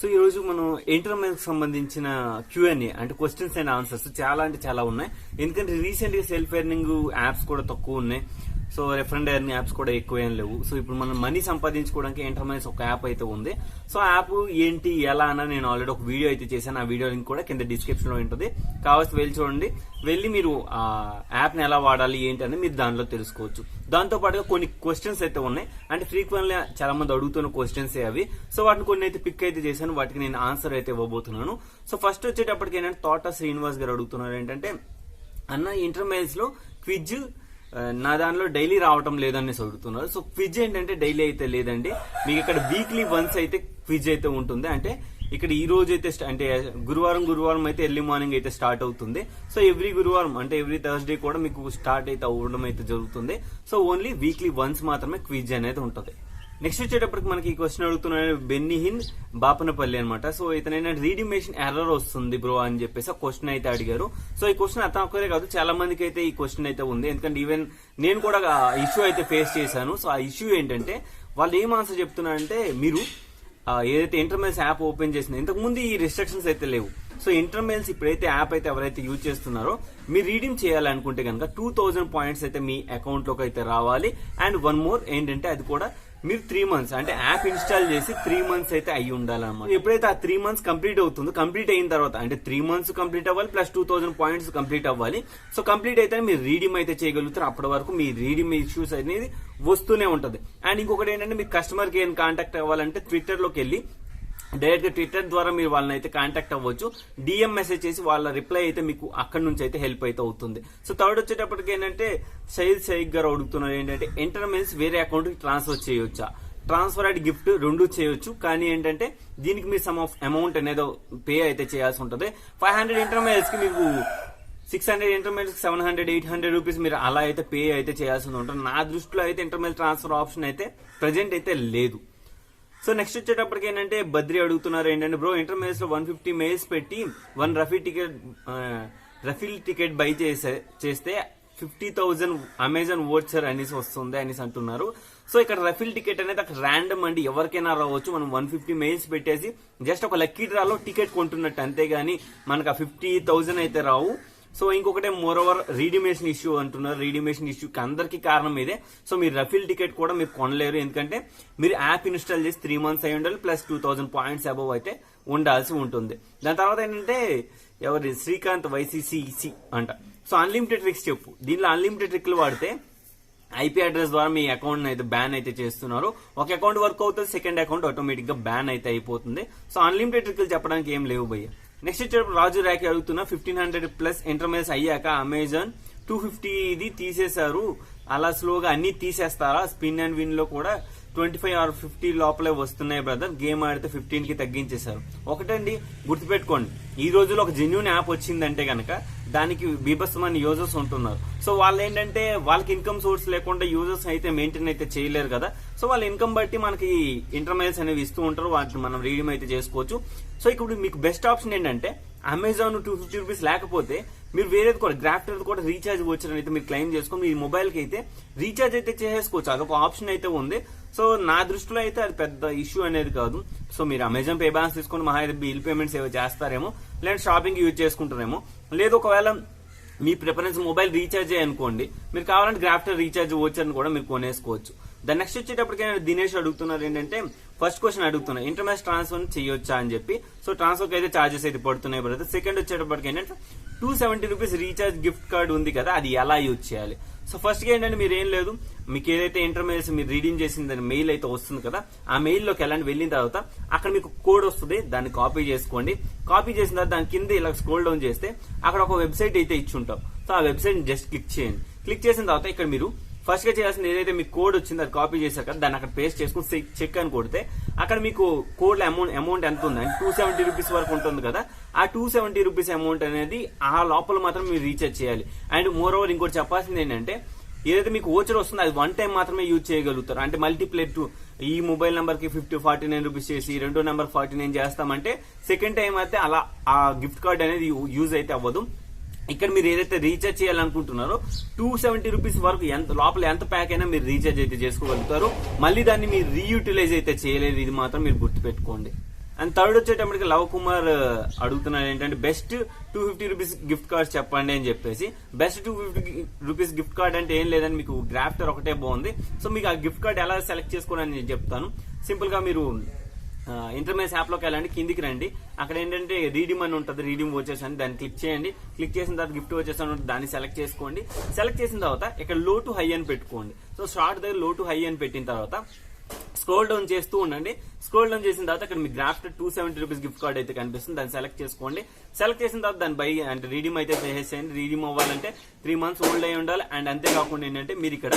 So ఈ రోజు మనం ఇంటర్మైల్స్ సంబంధించిన Q&A అంటే క్వశ్చన్స్ అండ్ ఆన్సర్స్ చాలా అంటే చాలా ఉన్నాయి. ఎందుకంటే రీసెంట్ గా సెల్ఫ్ ఎర్నింగ్ యాప్స్ కూడా తక్కువ ఉన్నాయి. సో రెఫరెండ్ ఎర్నింగ్ యాప్స్ కూడా ఎక్కువ ఏం లేవు. సో ఇప్పుడు మనం మనీ సంపాదించుకోవడానికి ఇంటర్మైల్స్ ఒక యాప్ అయితే ఉంది. సో యాప్ ఏంటి ఎలా అన్న నేను ఆల్రెడీ ఒక వీడియో అయితే చేశాను. ఆ వీడియో లింక్ కూడా కింద డిస్క్రిప్షన్ లో ఉంటుంది. కావాల్సి వెళ్ళి చూడండి. వెళ్ళి మీరు ఆ యాప్ ని ఎలా వాడాలి ఏంటి అని మీరు దానిలో తెలుసుకోవచ్చు. దాంతో పాటుగా కొన్ని క్వశ్చన్స్ అయితే ఉన్నాయి. అంటే ఫ్రీక్వెంట్లీ చాలా మంది అడుగుతున్న క్వశ్చన్స్ అవి. సో వాటిని కొన్ని అయితే పిక్ అయితే చేశాను. వాటికి నేను ఆన్సర్ అయితే ఇవ్వబోతున్నాను. సో ఫస్ట్ వచ్చేటప్పటికి ఏంటంటే తోట శ్రీనివాస్ గారు అడుగుతున్నారు ఏంటంటే అన్న ఇంటర్మైల్స్ లో క్విజ్ నా దానిలో డైలీ రావటం లేదనేసి అడుగుతున్నారు. సో క్విజ్ ఏంటంటే డైలీ అయితే లేదండి. మీకు ఇక్కడ వీక్లీ వన్స్ అయితే క్విజ్ అయితే ఉంటుంది. అంటే ఇక్కడ ఈ రోజు అయితే అంటే గురువారం అయితే ఎర్లీ మార్నింగ్ అయితే స్టార్ట్ అవుతుంది. సో ఎవ్రీ గురువారం అంటే ఎవ్రీ థర్స్డే కూడా మీకు స్టార్ట్ అయితే అవ్వడం అయితే జరుగుతుంది. సో ఓన్లీ వీక్లీ వన్స్ మాత్రమే క్విజ్ అనేది ఉంటుంది. నెక్స్ట్ వచ్చేటప్పటికి మనకి ఈ క్వశ్చన్ అడుగుతున్నాడు బెన్నిహిన్ బాపనపల్లి అనమాట. సో ఇతనైనా రీడింగ్ మెషిన్ ఎర్రర్ వస్తుంది బ్రో అని చెప్పేసి ఆ క్వశ్చన్ అయితే అడిగారు. సో ఈ క్వశ్చన్ అతను ఒక్కరే కాదు చాలా మందికి అయితే ఈ క్వశ్చన్ అయితే ఉంది. ఎందుకంటే ఈవెన్ నేను కూడా ఇష్యూ అయితే ఫేస్ చేశాను. సో ఆ ఇష్యూ ఏంటంటే వాళ్ళు ఏం ఆన్సర్ చెప్తున్నారంటే మీరు ఏదైతే ఇంటర్మైల్స్ యాప్ ఓపెన్ చేసిందో ఇంతకు ముందు ఈ రిస్ట్రిక్షన్స్ అయితే లేవు. సో ఇంటర్మైల్స్ ఇప్పుడైతే యాప్ అయితే ఎవరైతే యూజ్ చేస్తున్నారో మీరు రీడింగ్ చేయాలనుకుంటే కనుక 2000 పాయింట్స్ అయితే మీ అకౌంట్ లోకి అయితే రావాలి. అండ్ వన్ మోర్ ఏంటంటే అది కూడా మీరు 3 months అంటే యాప్ ఇన్స్టాల్ చేసి 3 months అయితే అయ్యి ఉండాలన్నమాట. ఎప్పుడైతే ఆ 3 months కంప్లీట్ అవుతుందో కంప్లీట్ అయిన తర్వాత అంటే 3 months కంప్లీట్ అవ్వాలి ప్లస్ 2000 పాయింట్స్ కంప్లీట్ అవ్వాలి. సో కంప్లీట్ అయితే మీరు రీడింగ్ అయితే చేయగలుగుతారు. అప్పటి వరకు మీ రీడింగ్ ఇష్యూస్ అనేది వస్తూనే ఉంటుంది. అండ్ ఇంకొకటి ఏంటంటే మీరు కస్టమర్ కేర్ కాంటాక్ట్ అవ్వాలంటే ట్విట్టర్ లోకి వెళ్ళి డైరెక్ట్ గా ట్విట్టర్ ద్వారా మీరు వాళ్ళని అయితే కాంటాక్ట్ అవ్వచ్చు. డిఎం మెసేజ్ చేసి వాళ్ళ రిప్లై అయితే మీకు అక్కడ నుంచి అయితే హెల్ప్ అయితే అవుతుంది. సో థర్డ్ వచ్చేటప్పటికి ఏంటంటే షైక్ గారు అడుగుతున్నారు ఏంటంటే ఇంటర్మైల్స్ వేరే అకౌంట్ కి ట్రాన్స్ఫర్ చేయొచ్చా? ట్రాన్స్ఫర్ అండ్ గిఫ్ట్ రెండు చేయొచ్చు. కానీ ఏంటంటే దీనికి మీరు సమ్ ఆఫ్ అమౌంట్ అనేది పే అయితే చేయాల్సి ఉంటుంది. 500 ఇంటర్మైల్స్ కి మీకు 600 ఇంటర్మైల్స్ 700 800 రూపీస్ మీరు అలా అయితే పే అయితే చేయాల్సి ఉంటుంది. నా దృష్టిలో అయితే ఇంటర్మైల్ ట్రాన్స్ఫర్ ఆప్షన్ అయితే ప్రెజెంట్ అయితే లేదు. సో నెక్స్ట్ వచ్చేటప్పటికి ఏంటంటే బద్రి అడుగుతున్నారు ఏంటంటే బ్రో ఇంటర్మైల్స్ లో 150 మెయిల్స్ పెట్టి 1 రఫీల్ టికెట్ బై చేస్తే 50,000 అమెజాన్ వోచర్ అనేసి వస్తుంది అనేసి అంటున్నారు. సో ఇక్కడ రఫీల్ టికెట్ అనేది అక్కడ ర్యాండమ్ అండి, ఎవరికైనా రావచ్చు. మనం 150 మెయిల్స్ పెట్టేసి జస్ట్ ఒక లక్కీ డ్రాలో టికెట్ కొంటున్నట్టు అంతేగాని మనకు ఆ 50,000 అయితే రావు. సో ఇంకొకటే మోర్ ఓవర్ రీడిమేషన్ ఇష్యూ అంటున్నారు. రీడిమేషన్ ఇష్యూకి అందరికీ కారణం ఇదే. సో మీరు రఫీల్ టికెట్ కూడా మీరు కొనలేరు. ఎందుకంటే మీరు యాప్ ఇన్స్టాల్ చేసి 3 months అయి ఉండాలి ప్లస్ 2000 పాయింట్స్ అబవ్ అయితే ఉండాల్సి ఉంటుంది. దాని తర్వాత ఏంటంటే ఎవరి శ్రీకాంత్ YCCC అంట. సో అన్లిమిటెడ్ ట్రిక్స్ చెప్పు. దీనిలో అన్లిమిటెడ్ ట్రిక్లు వాడితే ఐపీ అడ్రస్ ద్వారా మీ అకౌంట్ అయితే బ్యాన్ అయితే చేస్తున్నారు. ఒక అకౌంట్ వర్క్ అవుతుంది, సెకండ్ అకౌంట్ ఆటోమేటిక్ గా బ్యాన్ అయితే అయిపోతుంది. సో అన్లిమిటెడ్ ట్రిక్లు చెప్పడానికి ఏం లేవు భయ్య. నెక్స్ట్ వచ్చేటప్పుడు రాజు ర్యాక్ అడుగుతున్నా 1500 ప్లస్ ఇంటర్మైల్స్ అయ్యాక అమెజాన్ 250 ఇది తీసేశారు. అలా స్లోగా అన్ని తీసేస్తారా? స్పిన్ అండ్ విన్ లో కూడా 25 or 50 లోపలే వస్తున్నాయి బ్రదర్. గేమ్ ఆడితే 15 కి తగ్గించేశారు. ఒకటండి గుర్తుపెట్టుకోండి, ఈ రోజులో ఒక జెన్యూన్ యాప్ వచ్చిందంటే కనుక దానికి బీభత్సమైన యూజర్స్ ఉంటున్నారు. సో వాళ్ళు ఏంటంటే వాళ్ళకి ఇన్కమ్ సోర్స్ లేకుండా యూజర్స్ అయితే మెయింటైన్ అయితే చేయలేరు కదా. సో వాళ్ళ ఇన్కమ్ బట్టి మనకి ఇంటర్మైల్స్ అనేవి ఇస్తూ ఉంటారు. వాటిని మనం రీడింగ్ అయితే చేసుకోవచ్చు. సో ఇప్పుడు మీకు బెస్ట్ ఆప్షన్ ఏంటంటే అమెజాన్ 250 రూపీస్ లేకపోతే మీరు వేరేది కూడా గ్రాఫ్టర్ కూడా రీఛార్జ్ వచ్చారని అయితే మీరు క్లెయిమ్ చేసుకుని మీ మొబైల్ కి అయితే రీఛార్జ్ అయితే చేసేసుకోవచ్చు. అదొక ఆప్షన్ అయితే ఉంది. సో నా దృష్టిలో అయితే అది పెద్ద ఇష్యూ అనేది కాదు. సో మీరు అమెజాన్ పే బ్యాలెన్స్ తీసుకుని మహా అయితే బిల్ పేమెంట్స్ ఏవో చేస్తారేమో, లేదంటే షాపింగ్ యూజ్ చేసుకుంటారేమో. లేదు ఒకవేళ మీ ప్రిఫరెన్స్ మొబైల్ రీఛార్జ్ అనుకోండి, మీరు కావాలంటే గ్రాఫ్టర్ రీఛార్జ్ వచ్చని కూడా మీరు కొనేసుకోవచ్చు. దాని నెక్స్ట్ వచ్చేటప్పటికి దినేష్ అడుగుతున్నారు ఏంటంటే ఫస్ట్ క్వశ్చన్ అడుగుతున్నారు ఇంటర్మైల్స్ ట్రాన్స్ఫర్ చేయొచ్చా అని చెప్పి. సో ట్రాన్స్ఫర్ అయితే చార్జెస్ అయితే పడుతున్నాయి బ్రదర్. సెకండ్ వచ్చేటప్పటికి ఏంటంటే 270 రూపీస్ రీఛార్జ్ గిఫ్ట్ కార్డ్ ఉంది కదా, అది ఎలా యూజ్ చేయాలి? సో ఫస్ట్ గా ఏంటంటే మీరు ఏం లేదు, మీకు ఏదైతే ఇంటర్మైల్స్ మీరు రీడింగ్ చేసిందని మెయిల్ అయితే వస్తుంది కదా, ఆ మెయిల్ లోకి వెళ్ళిన తర్వాత అక్కడ మీకు కోడ్ వస్తుంది, దాన్ని కాపీ చేసుకోండి. కాపీ చేసిన తర్వాత దాని కింద ఇలా స్క్రోల్ డౌన్ చేస్తే అక్కడ ఒక వెబ్సైట్ అయితే ఇచ్చి ఉంటాం. సో ఆ వెబ్సైట్ జస్ట్ క్లిక్ చేయండి. క్లిక్ చేసిన తర్వాత ఇక్కడ మీరు ఫస్ట్ గా చేయాల్సింది ఏదైతే మీకు కోడ్ వచ్చిందో అది కాపీ చేశారు కదా, దాన్ని అక్కడ పేస్ట్ చేసుకుని చెక్ అని కొడితే అక్కడ మీకు కోడ్ అమౌంట్ ఎంత ఉంది అంటే 270 రూపీస్ వరకు ఉంటుంది కదా. ఆ 270 రూపీస్ అమౌంట్ అనేది ఆ లోపల మాత్రం మీరు రీఛార్జ్ చేయాలి. అండ్ మోర్ ఓవర్ ఇంకోటి చెప్పాల్సింది ఏంటంటే ఏదైతే మీకు ఓచర్ వస్తుందో అది 1 time మాత్రమే యూజ్ చేయగలుగుతారు. అంటే మల్టీప్లేట్ ఈ మొబైల్ నెంబర్ కి 49 రూపీస్ చేసి రెండో నెంబర్ 49 చేస్తామంటే సెకండ్ టైం అయితే అలా ఆ గిఫ్ట్ కార్డ్ అనేది యూజ్ అయితే అవ్వదు. ఇక్కడ మీరు ఏదైతే రీఛార్జ్ చేయాలనుకుంటున్నారో 270 రూపీస్ వరకు లోపల ఎంత ప్యాక్ అయినా మీరు రీఛార్జ్ అయితే చేసుకోగలుగుతారు. మళ్ళీ దాన్ని మీరు రీయూటిలైజ్ అయితే చేయలేదు. ఇది మాత్రం మీరు గుర్తుపెట్టుకోండి. అండ్ థర్డ్ వచ్చేటప్పటికి లవ్ కుమార్ అడుగుతున్నాడు ఏంటంటే బెస్ట్ 250 రూపీస్ గిఫ్ట్ కార్డ్ చెప్పండి అని చెప్పేసి. బెస్ట్ 250 రూపీస్ గిఫ్ట్ కార్డ్ అంటే ఏం లేదని మీకు గ్రాఫ్టర్ ఒకటే బాగుంది. సో మీకు ఆ గిఫ్ట్ కార్డ్ ఎలా సెలెక్ట్ చేసుకోవాలని నేను చెప్తాను. సింపుల్ గా మీరు ఇంటర్మైల్స్ యాప్ లోకి వెళ్ళండి, కిందికి రండి. అక్కడ ఏంటంటే రీడీమ్ అని ఉంటుంది, రీడీమ్ వచ్చేసి అని దాన్ని క్లిక్ చేయండి. క్లిక్ చేసిన తర్వాత గిఫ్ట్ వచ్చేసి అని దాన్ని సెలెక్ట్ చేసుకోండి. సెలెక్ట్ చేసిన తర్వాత ఇక్కడ లో టు హై అని పెట్టుకోండి. సో స్టార్ట్ దగ్గర లో టు హై అని పెట్టిన తర్వాత స్క్రోల్ డౌన్ చేస్తూ ఉండండి. స్క్రోల్ డౌన్ చేసిన తర్వాత ఇక్కడ మీ గ్రాఫ్టర్ 270 రూపీస్ గిఫ్ట్ కార్డ్ అయితే కనిపిస్తుంది, దాన్ని సెలెక్ట్ చేసుకోండి. సెలెక్ట్ చేసిన తర్వాత దాన్ని బై అంటే రీడీమ్ అయితే చేసేయండి. రీడీమ్ అవ్వాలంటే 3 months ఓల్డ్ అయి ఉండాలి. అండ్ అంతేకాకుండా ఏంటంటే మీరు ఇక్కడ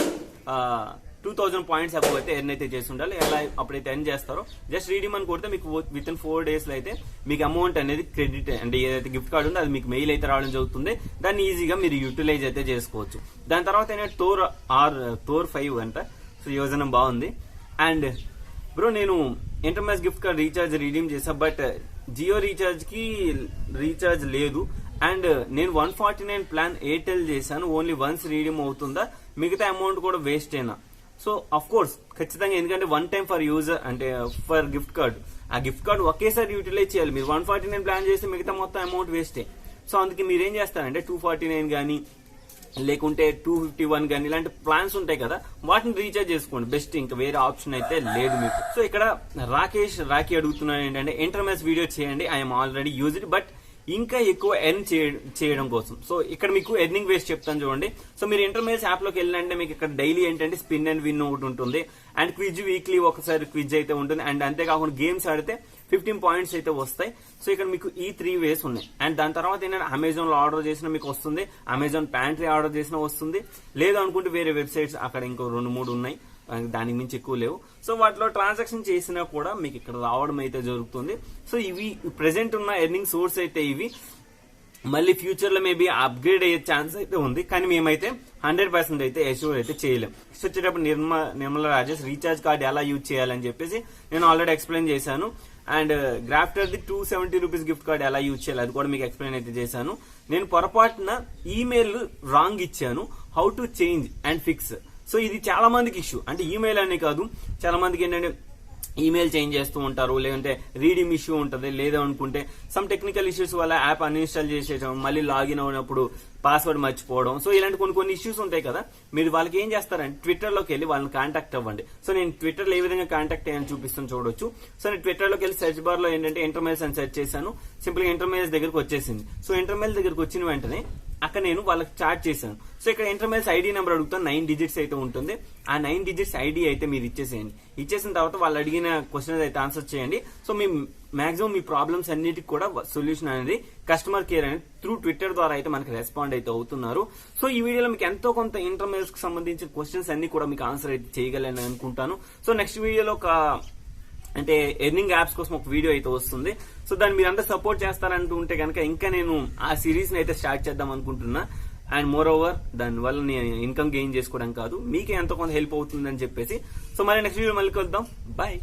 2000 పాయింట్స్ అబౌవ్ అయితే ఎర్న్ అయితే చేసి ఉండాలి. ఎలా అప్పుడైతే ఎర్న్ చేస్తారో జస్ట్ రీడీమ్ అని కొడితే మీకు విత్ ఇన్ 4 days లో అయితే మీకు అమౌంట్ అనేది క్రెడిట్ అంటే ఏదైతే గిఫ్ట్ కార్డు ఉందో అది మీకు మెయిల్ అయితే రావడం జరుగుతుంది. దాన్ని ఈజీగా మీరు యూటిలైజ్ అయితే చేసుకోవచ్చు. దాని తర్వాత ఏంటంటే థోర్ 5 అంట. సో యోజన బాగుంది. అండ్ బ్రో నేను ఇంటర్మైల్స్ గిఫ్ట్ కార్డ్ రీఛార్జ్ రీడీమ్ చేసా, బట్ జియో రీఛార్జ్ కి రీఛార్జ్ లేదు. అండ్ నేను 149 ప్లాన్ ఎయిర్టెల్ చేశాను, ఓన్లీ వన్స్ రీడీమ్ అవుతుందా, మిగతా అమౌంట్ కూడా వేస్ట్ అయినా? సో అఫ్ కోర్స్ ఖచ్చితంగా, ఎందుకంటే వన్ టైం ఫర్ యూజర్ అంటే ఫర్ గిఫ్ట్ కార్డ్, ఆ గిఫ్ట్ కార్డ్ ఒకేసారి యూటిలైజ్ చేయాలి. మీరు 149 ప్లాన్ చేస్తే మిగతా మొత్తం అమౌంట్ వేస్టే. సో అందుకే మీరేం చేస్తారంటే 249 కానీ లేకుంటే 251 కానీ ఇలాంటి ప్లాన్స్ ఉంటాయి కదా, వాటిని రీఛార్జ్ చేసుకోండి బెస్ట్. ఇంకా వేరే ఆప్షన్ అయితే లేదు మీకు. సో ఇక్కడ రాఖీ అడుగుతున్నాను ఏంటంటే ఇంటర్మైల్స్ వీడియో చేయండి, ఐఎమ్ ఆల్రెడీ యూజ్డ్, బట్ ఇంకా ఎక్కువ ఎర్న్ చేయడం కోసం. సో ఇక్కడ మీకు ఎర్నింగ్ వేస్ట్ చెప్తాను చూడండి. సో మీరు ఇంటర్మైల్స్ యాప్ లోకి వెళ్ళాలంటే మీకు ఇక్కడ డైలీ ఏంటంటే స్పిన్ అండ్ విన్ ఒకటి ఉంటుంది. అండ్ క్విజ్ వీక్లీ ఒకసారి క్విజ్ అయితే ఉంటుంది. అండ్ అంతేకాకుండా గేమ్స్ ఆడితే 15 పాయింట్స్ అయితే వస్తాయి. సో ఇక్కడ మీకు ఈ 3 ways ఉన్నాయి. అండ్ దాని తర్వాత ఏంటంటే అమెజాన్ లో ఆర్డర్ చేసినా మీకు వస్తుంది, అమెజాన్ ప్యాంట్రీ ఆర్డర్ చేసినా వస్తుంది. లేదు అనుకుంటే వేరే వెబ్సైట్స్ అక్కడ ఇంకో 2-3 ఉన్నాయి, దానికి మించి ఎక్కువ లేవు. సో వాటిలో ట్రాన్సాక్షన్ చేసినా కూడా మీకు ఇక్కడ రావడం అయితే జరుగుతుంది. సో ఇవి ప్రెసెంట్ ఉన్న ఎర్నింగ్ సోర్స్ అయితే ఇవి. మళ్ళీ ఫ్యూచర్ లో మేబీ అప్గ్రేడ్ అయ్యే ఛాన్స్ అయితే ఉంది, కానీ మేమైతే 100% అయితే ఎష్యూర్ అయితే చేయలేం. నెక్స్ట్ వచ్చేటప్పుడు నిర్మల రాజేష్ రీఛార్జ్ కార్డ్ ఎలా యూజ్ చేయాలని చెప్పేసి నేను ఆల్రెడీ ఎక్స్ప్లెయిన్ చేశాను. అండ్ గ్రాఫ్టర్ ది 270 రూపీస్ గిఫ్ట్ కార్డ్ ఎలా యూజ్ చేయాలి అది కూడా మీకు ఎక్స్ప్లెయిన్ అయితే చేశాను. నేను పొరపాటున ఈమెయిల్ రాంగ్ ఇచ్చాను, how to change and fix. So ఇది చాలా మందికి ఇష్యూ, అంటే ఈమెయిల్ అనే కాదు, చాలా మందికి ఏంటంటే ఈమెయిల్ చేంజ్ చేస్తూ ఉంటారు, లేదంటే రీడీమ్ ఇష్యూ ఉంటుంది, లేదా అనుకుంటే సమ్ టెక్నికల్ ఇష్యూస్ వల్ల యాప్ అన్ఇన్స్టాల్ చేసేయడం, మళ్ళీ లాగిన్ అయినప్పుడు పాస్వర్డ్ మర్చిపోవడం. సో ఇలాంటి కొన్ని ఇష్యూస్ ఉంటాయి కదా. మీరు వాళ్ళకి ఏం చేస్తారంటే ట్విట్టర్ లోకి వెళ్ళి వాళ్ళని కాంటాక్ట్ అవ్వండి. సో నేను ట్విట్టర్ లో ఏ విధంగా కాంటాక్ట్ అయ్యాను చూపిస్తాను చూడొచ్చు. సో నేను ట్విట్టర్ లోకి వెళ్ళి సెర్చ్ బార్ లో ఏంటంటే ఇంటర్మైల్స్ అని సెర్చ్ చేశాను, సింపుల్ గా ఇంటర్మైల్స్ దగ్గరకు వచ్చేసింది. సో ఇంటర్మైల్స్ దగ్గరకు వచ్చిన వెంటనే అక్కడ నేను వాళ్ళకి చాట్ చేశాను. సో ఇక్కడ ఇంటర్మైల్స్ ఐడి నెంబర్ అడుగుతాను, 9 digits అయితే ఉంటుంది. ఆ 9 digits ఐడి అయితే మీరు ఇచ్చేసేయండి. ఇచ్చేసిన తర్వాత వాళ్ళు అడిగిన క్వశ్చన్స్ అయితే ఆన్సర్ చేయండి. సో మీ మాక్సిమం మీ ప్రాబ్లమ్స్ అన్నిటికి కూడా సొల్యూషన్ అనేది కస్టమర్ కేర్ అనేది త్రూ ట్విట్టర్ ద్వారా అయితే మనకి రెస్పాండ్ అయితే అవుతున్నారు. సో ఈ వీడియోలో మీకు ఎంతో కొంత ఇంటర్మైల్స్ కి సంబంధించిన క్వశ్చన్స్ అన్ని కూడా మీకు ఆన్సర్ అయితే చేయగలని అనుకుంటాను. సో నెక్స్ట్ వీడియోలో అంటే ఎర్నింగ్ యాప్స్ కోసం ఒక వీడియో అయితే వస్తుంది. సో దాన్ని మీరు అంతా సపోర్ట్ చేస్తారంటూ ఉంటే కనుక ఇంకా నేను ఆ సిరీస్ ని అయితే స్టార్ట్ చేద్దాం అనుకుంటున్నా. అండ్ మోర్ ఓవర్ దానివల్ల నేను ఇన్కమ్ గెయిన్ చేసుకోవడం కాదు, మీకే ఎంతో కొంత హెల్ప్ అవుతుందని చెప్పేసి. సో మరి నెక్స్ట్ వీడియో మళ్ళీ కలుద్దాం, బాయ్.